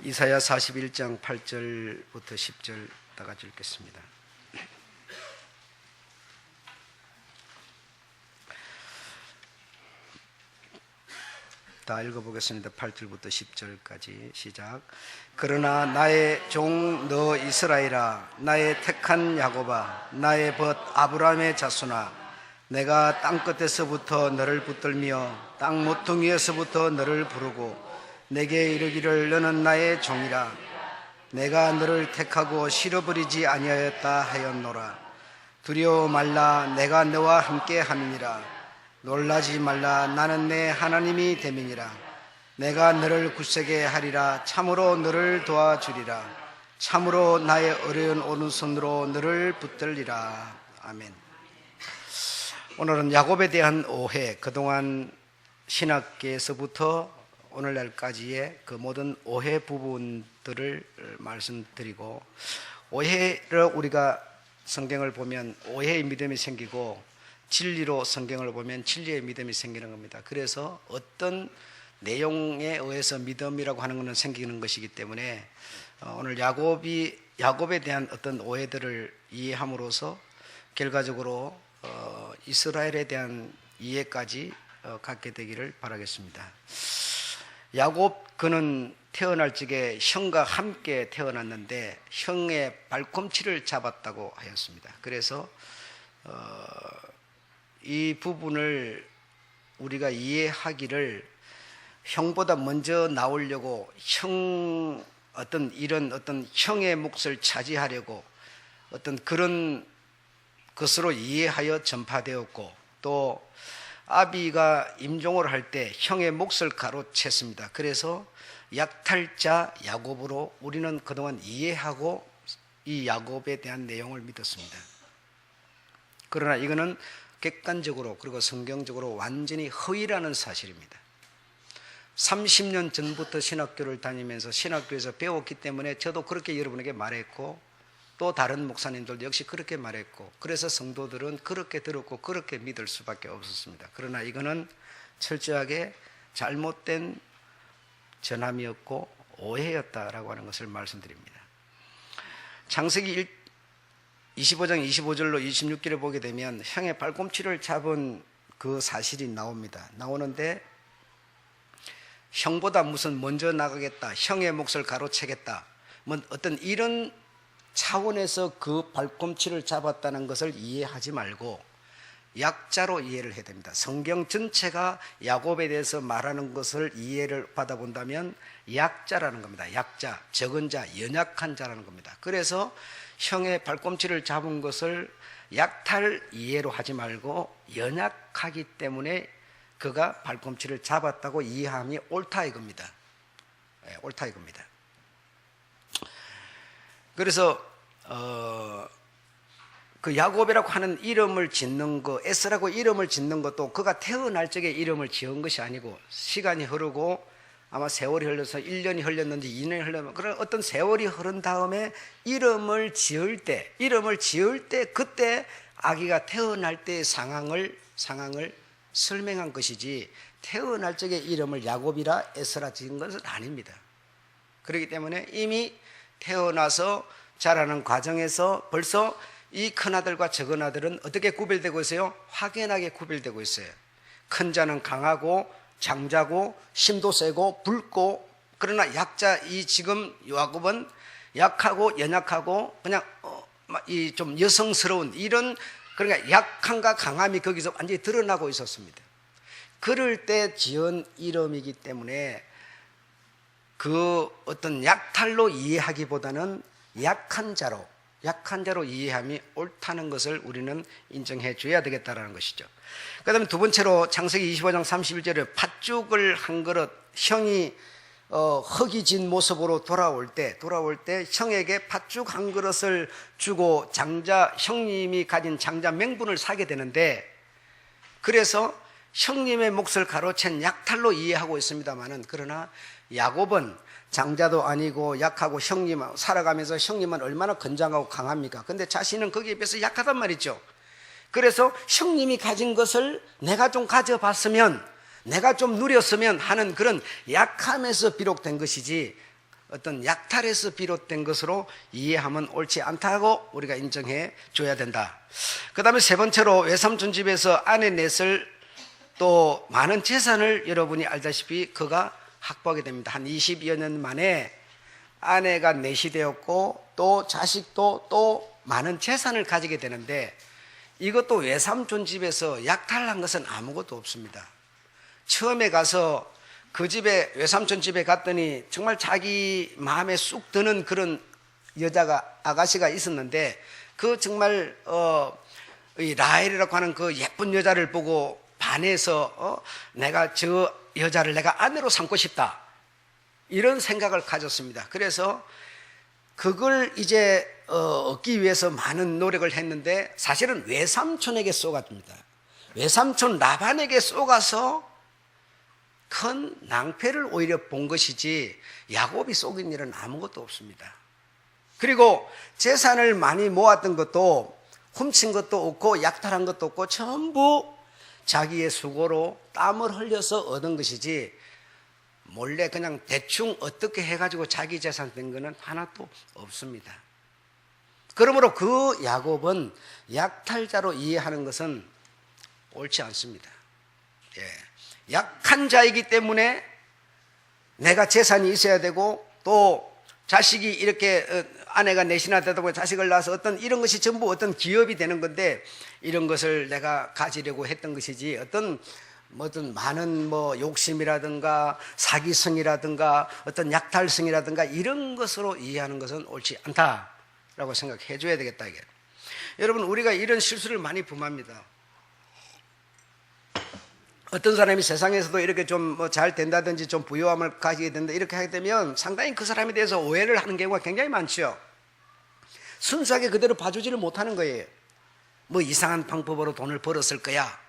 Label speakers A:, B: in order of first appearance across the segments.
A: 이사야 41장 8절부터 10절 다 같이 읽겠습니다. 다 읽어보겠습니다. 8절부터 10절까지 시작. 그러나 나의 종 너 이스라엘아, 나의 택한 야곱아, 나의 벗 아브라함의 자손아, 내가 땅끝에서부터 너를 붙들며 땅 모퉁이에서부터 너를 부르고 내게 이르기를 너는 나의 종이라. 내가 너를 택하고 실어버리지 아니하였다 하였노라. 두려워 말라, 내가 너와 함께 함이니라. 놀라지 말라, 나는 내 하나님이 됨이니라. 내가 너를 굳세게 하리라. 참으로 너를 도와주리라. 참으로 나의 어려운 오른손으로 너를 붙들리라. 아멘. 오늘은 야곱에 대한 오해, 그동안 신학계에서부터 오늘날까지의 그 모든 오해 부분들을 말씀드리고, 오해를 우리가 성경을 보면 오해의 믿음이 생기고 진리로 성경을 보면 진리의 믿음이 생기는 겁니다. 그래서 어떤 내용에 의해서 믿음이라고 하는 것은 생기는 것이기 때문에 오늘 야곱에 대한 어떤 오해들을 이해함으로써 결과적으로 이스라엘에 대한 이해까지 갖게 되기를 바라겠습니다. 야곱, 그는 태어날 적에 형과 함께 태어났는데 형의 발꿈치를 잡았다고 하였습니다. 그래서 이 부분을 우리가 이해하기를, 형보다 먼저 나오려고 어떤 형의 몫을 차지하려고 어떤 그런 것으로 이해하여 전파되었고, 또 아비가 임종을 할 때 형의 몫을 가로챘습니다. 그래서 약탈자 야곱으로 우리는 그동안 이해하고 이 야곱에 대한 내용을 믿었습니다. 그러나 이거는 객관적으로 그리고 성경적으로 완전히 허위라는 사실입니다. 30년 전부터 신학교를 다니면서 신학교에서 배웠기 때문에 저도 그렇게 여러분에게 말했고, 또 다른 목사님들도 역시 그렇게 말했고, 그래서 성도들은 그렇게 들었고 그렇게 믿을 수밖에 없었습니다. 그러나 이거는 철저하게 잘못된 전함이었고 오해였다라고 하는 것을 말씀드립니다. 창세기 25장 25절로 26절에 보게 되면 형의 발꿈치를 잡은 그 사실이 나오는데, 형보다 무슨 먼저 나가겠다, 형의 몫을 가로채겠다, 뭐 어떤 이런 차원에서 그 발꿈치를 잡았다는 것을 이해하지 말고 약자로 이해를 해야 됩니다. 성경 전체가 야곱에 대해서 말하는 것을 이해를 받아본다면 약자라는 겁니다. 약자, 적은 자, 연약한 자라는 겁니다. 그래서 형의 발꿈치를 잡은 것을 약탈 이해로 하지 말고 연약하기 때문에 그가 발꿈치를 잡았다고 이해함이 옳다 이겁니다. 옳다 이겁니다. 그래서 그 야곱이라고 하는 이름을 짓는 거, 에스라고 이름을 짓는 것도 그가 태어날 적에 이름을 지은 것이 아니고, 시간이 흐르고 아마 세월이 흘러서 1년이 흘렸는지 2년이 흘렀는지 그런 어떤 세월이 흐른 다음에 이름을 지을 때 그때 아기가 태어날 때의 상황을 설명한 것이지, 태어날 적에 이름을 야곱이라 에스라 지은 것은 아닙니다. 그렇기 때문에 이미 태어나서 자라는 과정에서 벌써 이 큰아들과 작은아들은 어떻게 구별되고 있어요? 확연하게 구별되고 있어요. 큰 자는 강하고 장자고 힘도 세고 붉고, 그러나 약자, 이 지금 야곱은 약하고 연약하고 그냥 이 좀 여성스러운 이런, 그러니까 약함과 강함이 거기서 완전히 드러나고 있었습니다. 그럴 때 지은 이름이기 때문에 그 어떤 약탈로 이해하기보다는 약한 자로 이해함이 옳다는 것을 우리는 인정해 줘야 되겠다는 것이죠. 그 다음에 두 번째로 창세기 25장 31절에 팥죽을 한 그릇, 형이 흙이 진 모습으로 돌아올 때 형에게 팥죽 한 그릇을 주고 형님이 가진 장자 맹분을 사게 되는데, 그래서 형님의 몫을 가로챈 약탈로 이해하고 있습니다만은, 그러나 야곱은 장자도 아니고 약하고 살아가면서 형님은 얼마나 건장하고 강합니까? 근데 자신은 거기에 비해서 약하단 말이죠. 그래서 형님이 가진 것을 내가 좀 가져봤으면, 내가 좀 누렸으면 하는 그런 약함에서 비롯된 것이지, 어떤 약탈에서 비롯된 것으로 이해하면 옳지 않다고 우리가 인정해 줘야 된다. 그 다음에 세 번째로 외삼촌 집에서 아내 넷을 또 많은 재산을 여러분이 알다시피 그가 확보하게 됩니다. 한 20여 년 만에 아내가 넷이 되었고 또 자식도 또 많은 재산을 가지게 되는데 이것도 외삼촌 집에서 약탈한 것은 아무것도 없습니다. 처음에 가서 그 집에 외삼촌 집에 갔더니 정말 자기 마음에 쑥 드는 그런 여자가 아가씨가 있었는데 그 정말 이 라헬이라고 하는 그 예쁜 여자를 보고 반해서 내가 저 여자를 내가 아내로 삼고 싶다 이런 생각을 가졌습니다. 그래서 그걸 이제 얻기 위해서 많은 노력을 했는데 사실은 외삼촌에게 쏘갑니다. 외삼촌 라반에게 쏘가서 큰 낭패를 오히려 본 것이지 야곱이 속인 일은 아무것도 없습니다. 그리고 재산을 많이 모았던 것도 훔친 것도 없고 약탈한 것도 없고 전부 자기의 수고로 땀을 흘려서 얻은 것이지 몰래 그냥 대충 어떻게 해가지고 자기 재산 된 것은 하나도 없습니다. 그러므로 그 야곱은 약탈자로 이해하는 것은 옳지 않습니다. 약한 자이기 때문에 내가 재산이 있어야 되고 또 자식이 이렇게 아내가 넷이나 되다 보니 자식을 낳아서 어떤 이런 것이 전부 어떤 기업이 되는 건데 이런 것을 내가 가지려고 했던 것이지 어떤 많은 욕심이라든가 사기성이라든가 어떤 약탈성이라든가 이런 것으로 이해하는 것은 옳지 않다라고 생각해 줘야 되겠다 이게. 여러분 우리가 이런 실수를 많이 범합니다. 어떤 사람이 세상에서도 이렇게 좀 잘 된다든지 좀 부유함을 가지게 된다 이렇게 하게 되면 상당히 그 사람에 대해서 오해를 하는 경우가 굉장히 많죠. 순수하게 그대로 봐주지를 못하는 거예요. 이상한 방법으로 돈을 벌었을 거야.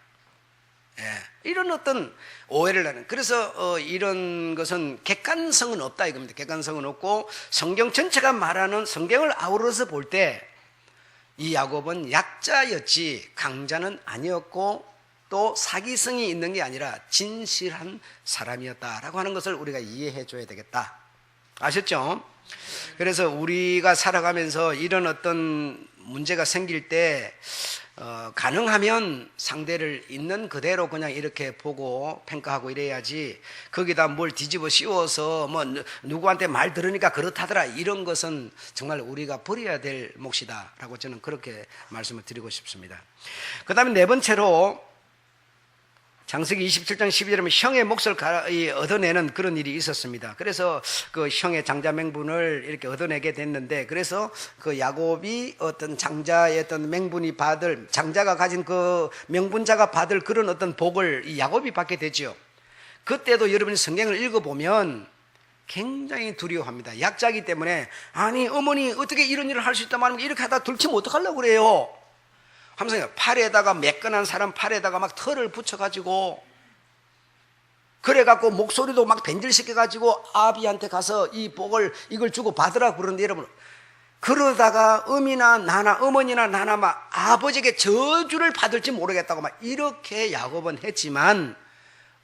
A: 이런 어떤 오해를 하는. 그래서 이런 것은 객관성은 없다 이겁니다. 객관성은 없고 성경 전체가 말하는 성경을 아우러서 볼 때 이 야곱은 약자였지 강자는 아니었고 또 사기성이 있는 게 아니라 진실한 사람이었다라고 하는 것을 우리가 이해해 줘야 되겠다. 아셨죠? 그래서 우리가 살아가면서 이런 어떤 문제가 생길 때 가능하면 상대를 있는 그대로 그냥 이렇게 보고 평가하고 이래야지 거기다 뭘 뒤집어 씌워서 누구한테 말 들으니까 그렇다더라 이런 것은 정말 우리가 버려야 될 몫이다 라고 저는 그렇게 말씀을 드리고 싶습니다. 그 다음에 네 번째로 창세기 27장 12절에 보면 형의 몫을 얻어내는 그런 일이 있었습니다. 그래서 그 형의 장자 맹분을 이렇게 얻어내게 됐는데 그래서 그 야곱이 어떤 장자의 어떤 맹분이 받을 장자가 가진 그 명분자가 받을 그런 어떤 복을 이 야곱이 받게 되죠. 그때도 여러분이 성경을 읽어보면 굉장히 두려워합니다. 약자이기 때문에 아니 어머니 어떻게 이런 일을 할 수 있단 말입니까? 이렇게 하다 들키면 어떡하려고 그래요? 하면서 팔에다가 매끈한 사람 팔에다가 막 털을 붙여가지고 그래갖고 목소리도 막 변질시켜가지고 아비한테 가서 이 복을 이걸 주고 받으라고 그러는데 여러분 그러다가 어머니나 나나 막 아버지에게 저주를 받을지 모르겠다고 막 이렇게 야곱은 했지만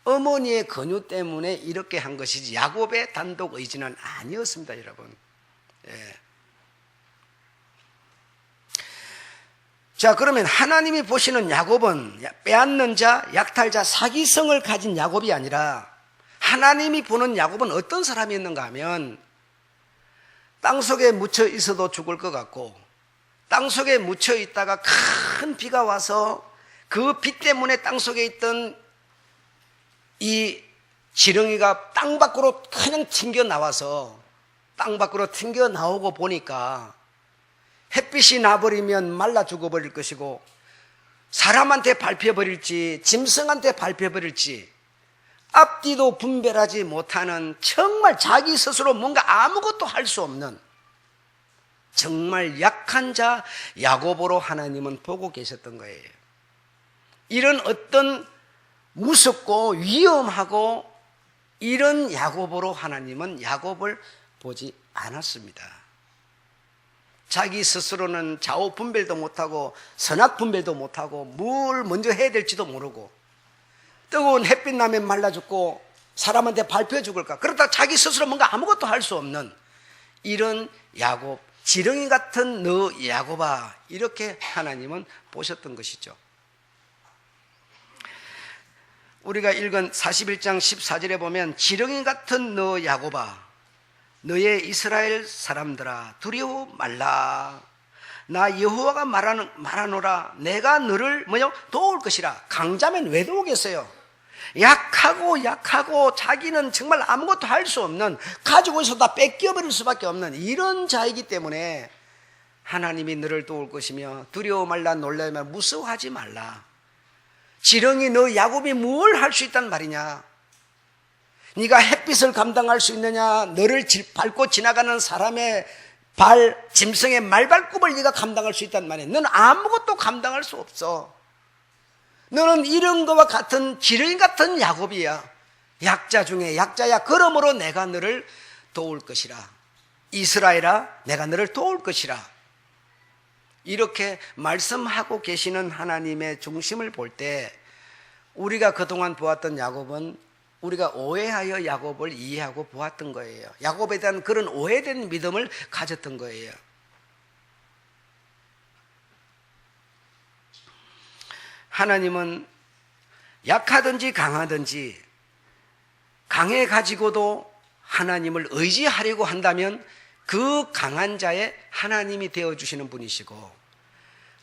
A: 어머니의 권유 때문에 이렇게 한 것이지 야곱의 단독 의지는 아니었습니다 여러분. 자 그러면 하나님이 보시는 야곱은 빼앗는 자, 약탈자, 사기성을 가진 야곱이 아니라 하나님이 보는 야곱은 어떤 사람이었는가 하면 땅속에 묻혀 있어도 죽을 것 같고 땅속에 묻혀 있다가 큰 비가 와서 그 비 때문에 땅속에 있던 이 지렁이가 땅 밖으로 그냥 튕겨 나와서 땅 밖으로 튕겨 나오고 보니까 햇빛이 나버리면 말라 죽어버릴 것이고 사람한테 밟혀버릴지 짐승한테 밟혀버릴지 앞뒤도 분별하지 못하는 정말 자기 스스로 뭔가 아무것도 할 수 없는 정말 약한 자 야곱으로 하나님은 보고 계셨던 거예요. 이런 어떤 무섭고 위험하고 이런 야곱으로 하나님은 야곱을 보지 않았습니다. 자기 스스로는 좌우 분별도 못하고 선악 분별도 못하고 뭘 먼저 해야 될지도 모르고 뜨거운 햇빛 나면 말라 죽고 사람한테 밟혀 죽을까 그러다 자기 스스로 뭔가 아무것도 할 수 없는 이런 야곱, 지렁이 같은 너 야곱아, 이렇게 하나님은 보셨던 것이죠. 우리가 읽은 41장 14절에 보면 지렁이 같은 너 야곱아, 너의 이스라엘 사람들아 두려워 말라. 나 여호와가 말하노라. 내가 너를 도울 것이라. 강자면 왜 도우겠어요? 약하고 자기는 정말 아무것도 할 수 없는, 가지고 있어도 다 뺏겨버릴 수밖에 없는 이런 자이기 때문에 하나님이 너를 도울 것이며 두려워 말라, 놀라지 말라, 무서워하지 말라. 지렁이 너 야곱이 뭘 할 수 있단 말이냐? 네가 햇빛을 감당할 수 있느냐? 너를 밟고 지나가는 사람의 짐승의 말발굽을 네가 감당할 수 있단 말이야. 너는 아무것도 감당할 수 없어. 너는 이런 거와 같은 지렁이 같은 야곱이야. 약자 중에 약자야. 그러므로 내가 너를 도울 것이라. 이스라엘아, 내가 너를 도울 것이라. 이렇게 말씀하고 계시는 하나님의 중심을 볼 때 우리가 그동안 보았던 야곱은 우리가 오해하여 야곱을 이해하고 보았던 거예요. 야곱에 대한 그런 오해된 믿음을 가졌던 거예요. 하나님은 약하든지 강하든지 강해 가지고도 하나님을 의지하려고 한다면 그 강한 자의 하나님이 되어주시는 분이시고,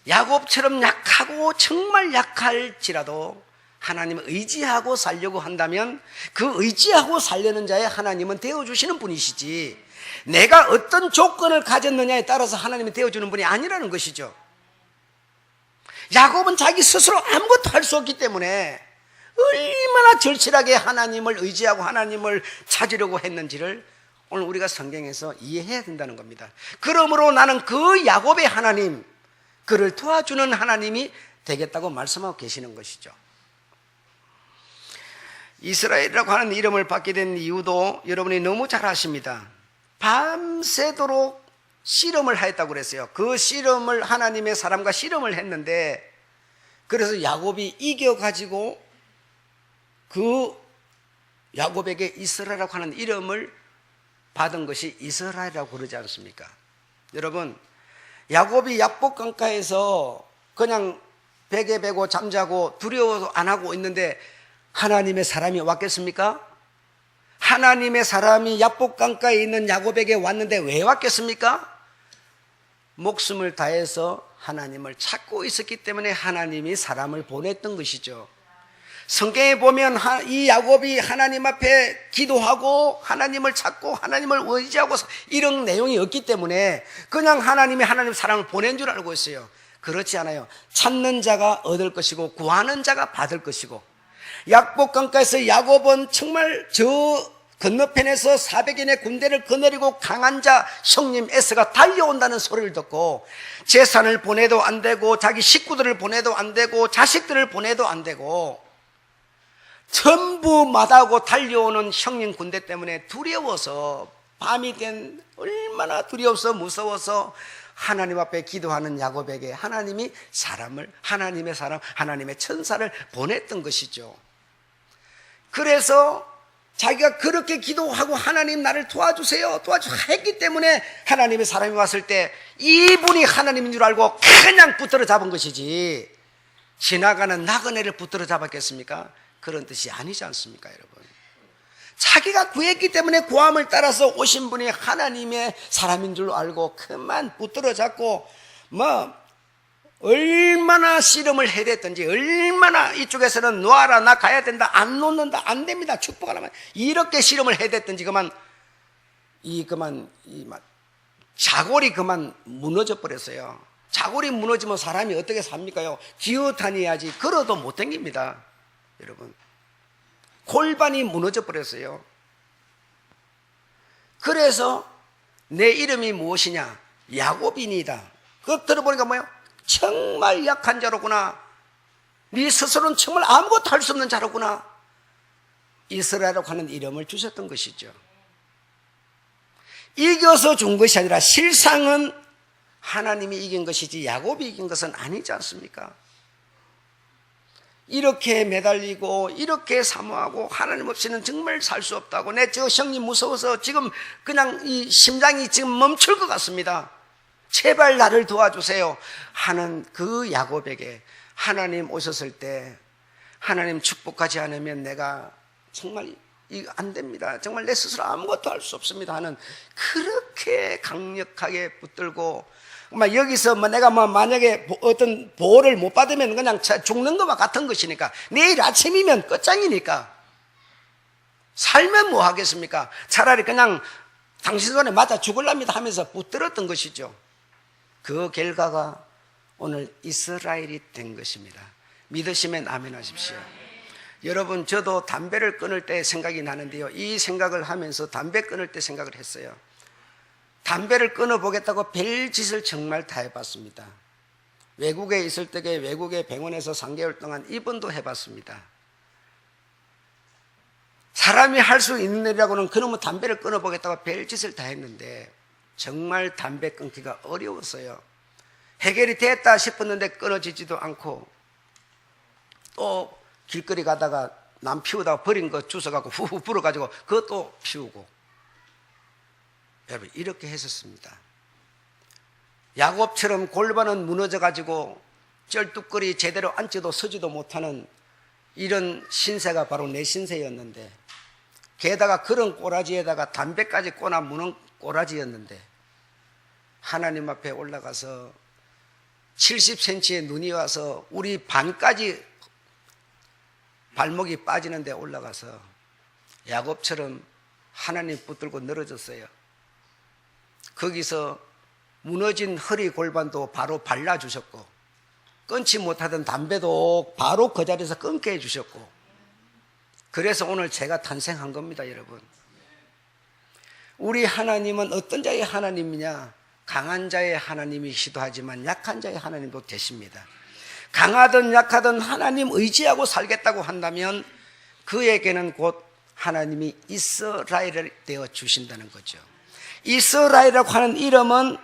A: 야곱처럼 약하고 정말 약할지라도 하나님을 의지하고 살려고 한다면 그 의지하고 살려는 자의 하나님은 되어주시는 분이시지, 내가 어떤 조건을 가졌느냐에 따라서 하나님이 되어주는 분이 아니라는 것이죠. 야곱은 자기 스스로 아무것도 할 수 없기 때문에 얼마나 절실하게 하나님을 의지하고 하나님을 찾으려고 했는지를 오늘 우리가 성경에서 이해해야 된다는 겁니다. 그러므로 나는 그 야곱의 하나님, 그를 도와주는 하나님이 되겠다고 말씀하고 계시는 것이죠. 이스라엘이라고 하는 이름을 받게 된 이유도 여러분이 너무 잘 아십니다. 밤새도록 씨름을 하였다고 그랬어요. 그 씨름을, 하나님의 사람과 씨름을 했는데, 그래서 야곱이 이겨가지고 그 야곱에게 이스라엘이라고 하는 이름을 받은 것이 이스라엘이라고 그러지 않습니까? 여러분, 야곱이 약복강가에서 그냥 베개 베고 잠자고 두려워도 안 하고 있는데 하나님의 사람이 왔겠습니까? 하나님의 사람이 약복강가에 있는 야곱에게 왔는데 왜 왔겠습니까? 목숨을 다해서 하나님을 찾고 있었기 때문에 하나님이 사람을 보냈던 것이죠. 성경에 보면 이 야곱이 하나님 앞에 기도하고 하나님을 찾고 하나님을 의지하고 이런 내용이 없기 때문에 그냥 하나님이 사람을 보낸 줄 알고 있어요. 그렇지 않아요. 찾는 자가 얻을 것이고 구하는 자가 받을 것이고, 약복강가에서 야곱은 정말 저 건너편에서 400인의 군대를 거느리고 강한 자 형님 에서가 달려온다는 소리를 듣고 재산을 보내도 안 되고 자기 식구들을 보내도 안 되고 자식들을 보내도 안 되고 전부 마다하고 달려오는 형님 군대 때문에 두려워서, 밤이 된 얼마나 두려워서 무서워서 하나님 앞에 기도하는 야곱에게 하나님이 하나님의 사람, 하나님의 천사를 보냈던 것이죠. 그래서 자기가 그렇게 기도하고 하나님 나를 도와주세요 했기 때문에 하나님의 사람이 왔을 때 이분이 하나님인 줄 알고 그냥 붙들어 잡은 것이지, 지나가는 나그네를 붙들어 잡았겠습니까? 그런 뜻이 아니지 않습니까, 여러분? 자기가 구했기 때문에 구함을 따라서 오신 분이 하나님의 사람인 줄 알고 그만 붙들어 잡고 얼마나 씨름을 해댔든지, 얼마나 이쪽에서는 놓아라, 나 가야 된다, 안 놓는다, 안 됩니다, 축복하라면 이렇게 씨름을 해댔든지 자골이 그만 무너져 버렸어요. 자골이 무너지면 사람이 어떻게 삽니까요? 기어 다녀야지. 걸어도 못 다닙니다, 여러분. 골반이 무너져 버렸어요. 그래서 내 이름이 무엇이냐? 야곱이니이다. 그거 들어보니까 뭐예요? 정말 약한 자로구나. 네 스스로는 정말 아무것도 할 수 없는 자로구나. 이스라엘이라고 하는 이름을 주셨던 것이죠. 이겨서 준 것이 아니라 실상은 하나님이 이긴 것이지 야곱이 이긴 것은 아니지 않습니까? 이렇게 매달리고 이렇게 사모하고 하나님 없이는 정말 살 수 없다고, 내 저 형님 무서워서 지금 그냥 이 심장이 지금 멈출 것 같습니다, 제발 나를 도와주세요 하는 그 야곱에게 하나님 오셨을 때, 하나님 축복하지 않으면 내가 정말 이거 안 됩니다, 정말 내 스스로 아무것도 할 수 없습니다 하는, 그렇게 강력하게 붙들고, 여기서 내가 만약에 어떤 보호를 못 받으면 그냥 죽는 것과 같은 것이니까, 내일 아침이면 끝장이니까 살면 뭐 하겠습니까? 차라리 그냥 당신 손에 맞아 죽을랍니다 하면서 붙들었던 것이죠. 그 결과가 오늘 이스라엘이 된 것입니다. 믿으시면 아멘 하십시오. 여러분, 저도 담배를 끊을 때 생각이 나는데요, 이 생각을 하면서 담배 끊을 때 생각을 했어요. 담배를 끊어보겠다고 별짓을 정말 다 해봤습니다. 외국에 있을 때에 외국의 병원에서 3개월 동안 입원도 해봤습니다. 사람이 할 수 있는 일이라고는 그놈의 담배를 끊어보겠다고 별짓을 다 했는데 정말 담배 끊기가 어려웠어요. 해결이 됐다 싶었는데 끊어지지도 않고, 또 길거리 가다가 남 피우다가 버린 거 주워갖고 후후 불어가지고 그것도 피우고, 여러분 이렇게 했었습니다. 야곱처럼 골반은 무너져가지고 쩔뚝거리 제대로 앉지도 서지도 못하는 이런 신세가 바로 내 신세였는데, 게다가 그런 꼬라지에다가 담배까지 꼬나 무는 꼬라지였는데, 하나님 앞에 올라가서 70cm의 눈이 와서 우리 반까지 발목이 빠지는데 올라가서 야곱처럼 하나님 붙들고 늘어졌어요. 거기서 무너진 허리 골반도 바로 발라주셨고, 끊지 못하던 담배도 바로 그 자리에서 끊게 해주셨고, 그래서 오늘 제가 탄생한 겁니다. 여러분, 우리 하나님은 어떤 자의 하나님이냐? 강한 자의 하나님이시기도 하지만 약한 자의 하나님도 되십니다. 강하든 약하든 하나님 의지하고 살겠다고 한다면 그에게는 곧 하나님이 이스라엘을 되어 주신다는 거죠. 이스라엘이라고 하는 이름은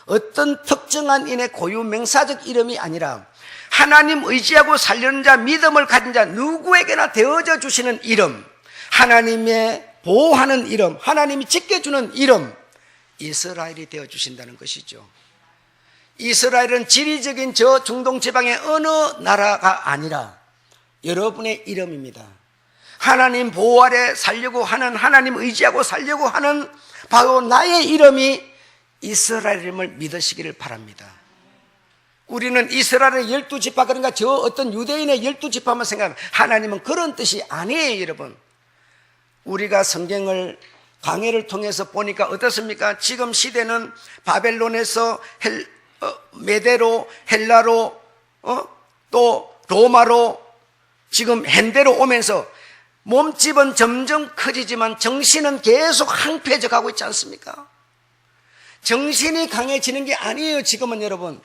A: 어떤 특정한 인의 고유명사적 이름이 아니라 하나님 의지하고 살려는 자, 믿음을 가진 자 누구에게나 되어져 주시는 이름, 하나님의 보호하는 이름, 하나님이 지켜주는 이름, 이스라엘이 되어 주신다는 것이죠. 이스라엘은 지리적인 저 중동 지방의 어느 나라가 아니라 여러분의 이름입니다. 하나님 보호 아래 살려고 하는, 하나님 의지하고 살려고 하는 바로 나의 이름이 이스라엘임을 믿으시기를 바랍니다. 우리는 이스라엘의 12지파, 그러니까 저 어떤 유대인의 12지파만 생각하면, 하나님은 그런 뜻이 아니에요. 여러분, 우리가 성경을 강해를 통해서 보니까 어떻습니까? 지금 시대는 바벨론에서 메대로, 헬라로, 또 로마로, 지금 현대로 오면서 몸집은 점점 커지지만 정신은 계속 항폐해져 가고 있지 않습니까? 정신이 강해지는 게 아니에요. 지금은 여러분,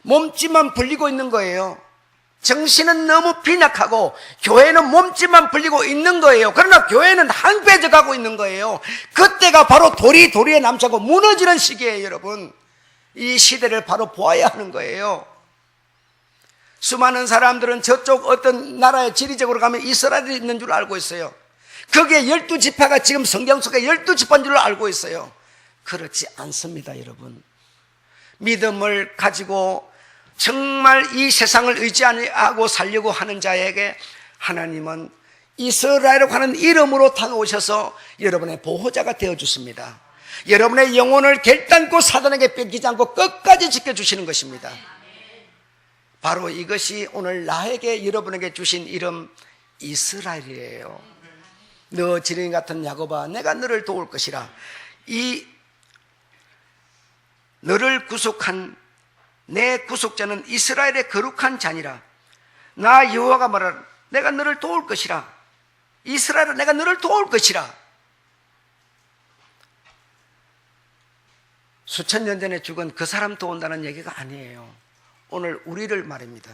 A: 몸집만 불리고 있는 거예요. 정신은 너무 빈약하고 교회는 몸집만 불리고 있는 거예요. 그러나 교회는 항폐해져 가고 있는 거예요. 그때가 바로 도리에 남자고 무너지는 시기예요. 여러분, 이 시대를 바로 보아야 하는 거예요. 수많은 사람들은 저쪽 어떤 나라에 지리적으로 가면 이스라엘이 있는 줄 알고 있어요. 거기에 12지파가 지금 성경 속에 12지파인 줄 알고 있어요. 그렇지 않습니다. 여러분, 믿음을 가지고 정말 이 세상을 의지하고 살려고 하는 자에게 하나님은 이스라엘이라고 하는 이름으로 다가오셔서 여러분의 보호자가 되어주십니다. 여러분의 영혼을 결단코 사단에게 뺏기지 않고 끝까지 지켜주시는 것입니다. 바로 이것이 오늘 나에게, 여러분에게 주신 이름 이스라엘이에요. 너 지렁이 같은 야곱아, 내가 너를 도울 것이라. 이 너를 구속한 내 구속자는 이스라엘의 거룩한 자니라. 나 여호와가 말하라. 내가 너를 도울 것이라. 이스라엘아, 내가 너를 도울 것이라. 수천 년 전에 죽은 그 사람 도운다는 얘기가 아니에요. 오늘 우리를 말입니다.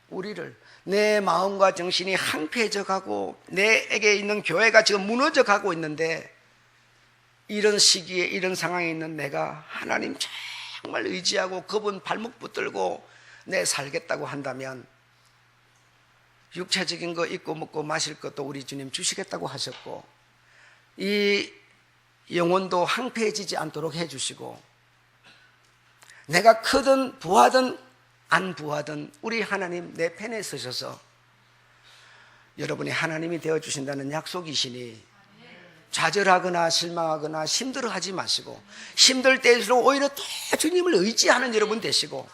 A: 우리를, 내 마음과 정신이 항폐해져 가고 내게 있는 교회가 지금 무너져 가고 있는데, 이런 시기에 이런 상황에 있는 내가 하나님 정말 의지하고 그분 발목 붙들고 내 살겠다고 한다면 육체적인 거 입고 먹고 마실 것도 우리 주님 주시겠다고 하셨고, 이 영혼도 황폐해지지 않도록 해주시고, 내가 크든 부하든 안 부하든 우리 하나님 내 편에 서셔서 여러분이 하나님이 되어주신다는 약속이시니 좌절하거나 실망하거나 힘들어하지 마시고, 힘들 때일수록 오히려 더 주님을 의지하는 여러분 되시고,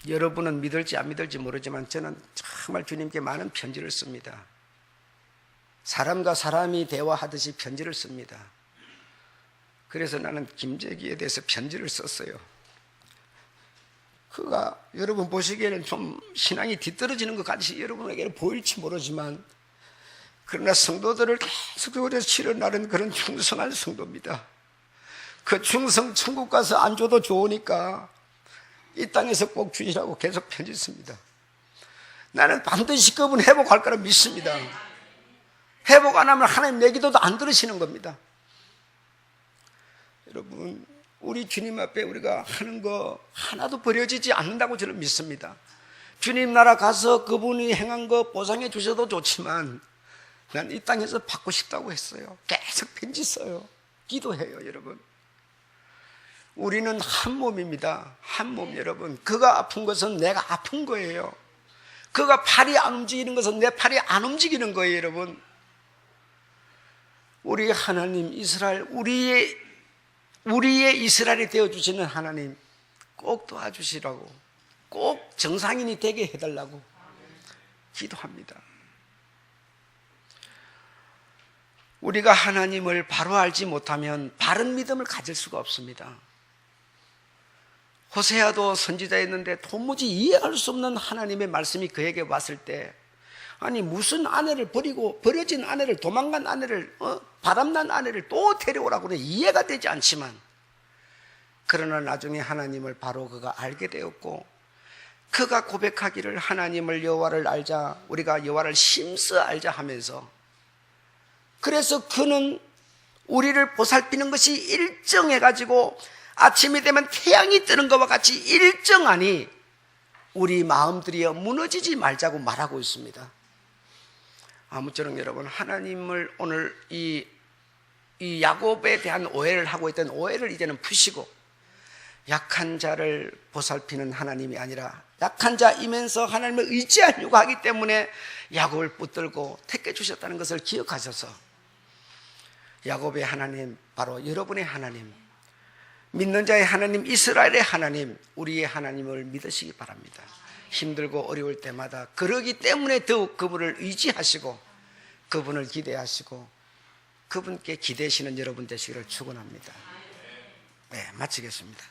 A: 여러분은 믿을지 안 믿을지 모르지만 저는 정말 주님께 많은 편지를 씁니다. 사람과 사람이 대화하듯이 편지를 씁니다. 그래서 나는 김재기에 대해서 편지를 썼어요. 그가 여러분 보시기에는 좀 신앙이 뒤떨어지는 것 같이 여러분에게는 보일지 모르지만, 그러나 성도들을 계속 오래 치러 나른 그런 충성한 성도입니다. 그 충성 천국 가서 안 줘도 좋으니까 이 땅에서 꼭 주시라고 계속 편지 씁니다. 나는 반드시 그분 회복할 거라 믿습니다. 회복 안 하면 하나님 내 기도도 안 들으시는 겁니다. 여러분, 우리 주님 앞에 우리가 하는 거 하나도 버려지지 않는다고 저는 믿습니다. 주님 나라 가서 그분이 행한 거 보상해 주셔도 좋지만 난 이 땅에서 받고 싶다고 했어요. 계속 편지 써요. 기도해요. 여러분, 우리는 한 몸입니다. 한 몸. 여러분, 그가 아픈 것은 내가 아픈 거예요. 그가 팔이 안 움직이는 것은 내 팔이 안 움직이는 거예요. 여러분, 우리 하나님 이스라엘, 우리의 이스라엘이 되어주시는 하나님 꼭 도와주시라고, 꼭 정상인이 되게 해달라고 기도합니다. 우리가 하나님을 바로 알지 못하면 바른 믿음을 가질 수가 없습니다. 호세아도 선지자였는데 도무지 이해할 수 없는 하나님의 말씀이 그에게 왔을 때, 아니 무슨 아내를 버리고 버려진 아내를, 도망간 아내를, 바람난 아내를 또 데려오라고 그래. 이해가 되지 않지만, 그러나 나중에 하나님을 바로 그가 알게 되었고, 그가 고백하기를 하나님을 여호와를 알자, 우리가 여호와를 심써 알자 하면서, 그래서 그는 우리를 보살피는 것이 일정해가지고 아침이 되면 태양이 뜨는 것과 같이 일정하니 우리 마음들이여 무너지지 말자고 말하고 있습니다. 아무쪼록 여러분, 하나님을 오늘 이 야곱에 대한 오해를 하고 있던 오해를 이제는 푸시고, 약한 자를 보살피는 하나님이 아니라 약한 자이면서 하나님을 의지하려고 하기 때문에 야곱을 붙들고 택해 주셨다는 것을 기억하셔서, 야곱의 하나님, 바로 여러분의 하나님, 믿는 자의 하나님, 이스라엘의 하나님, 우리의 하나님을 믿으시기 바랍니다. 힘들고 어려울 때마다 그러기 때문에 더욱 그분을 의지하시고 그분을 기대하시고 그분께 기대시는 여러분 되시기를 축원합니다. 네, 마치겠습니다.